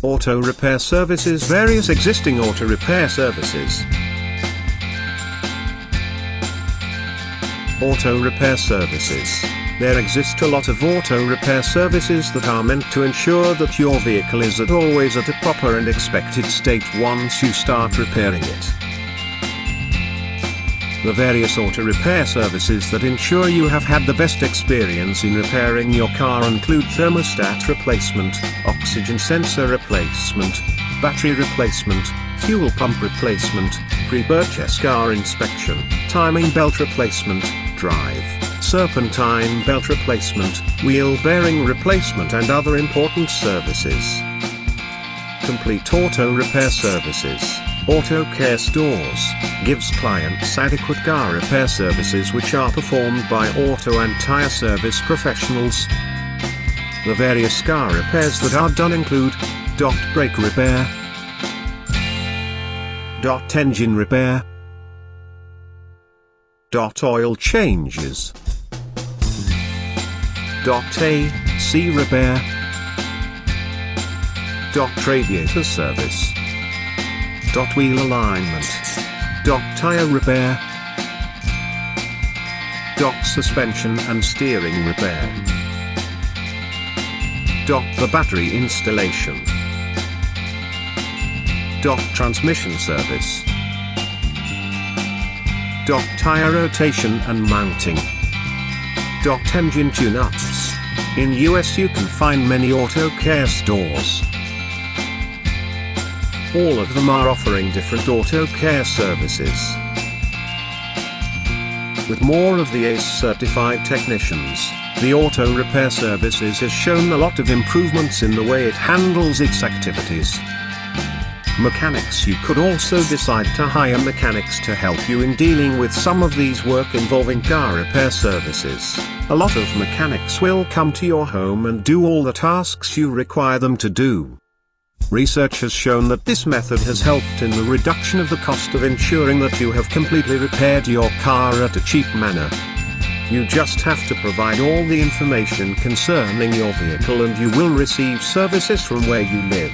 Auto repair services. Various existing auto repair services. Auto repair services. There exist a lot of auto repair services that are meant to ensure that your vehicle is always at a proper and expected state once you start repairing it. The various auto repair services that ensure you have had the best experience in repairing your car include thermostat replacement, oxygen sensor replacement, battery replacement, fuel pump replacement, pre-purchase car inspection, timing belt replacement, drive, serpentine belt replacement, wheel bearing replacement and other important services. Complete auto repair services. Auto Care Stores gives clients adequate car repair services which are performed by auto and tire service professionals. The various car repairs that are done include brake repair, engine repair, oil changes, AC repair, radiator service, wheel alignment, tire repair, suspension and steering repair, the battery installation, transmission service, tire rotation and mounting, engine tune-ups. In US you can find many auto care stores. All of them are offering different auto care services. With more of the ACE certified technicians, the auto repair services has shown a lot of improvements in the way it handles its activities. Mechanics. You could also decide to hire mechanics to help you in dealing with some of these work involving car repair services. A lot of mechanics will come to your home and do all the tasks you require them to do. Research has shown that this method has helped in the reduction of the cost of ensuring that you have completely repaired your car at a cheap manner. You just have to provide all the information concerning your vehicle and you will receive services from where you live.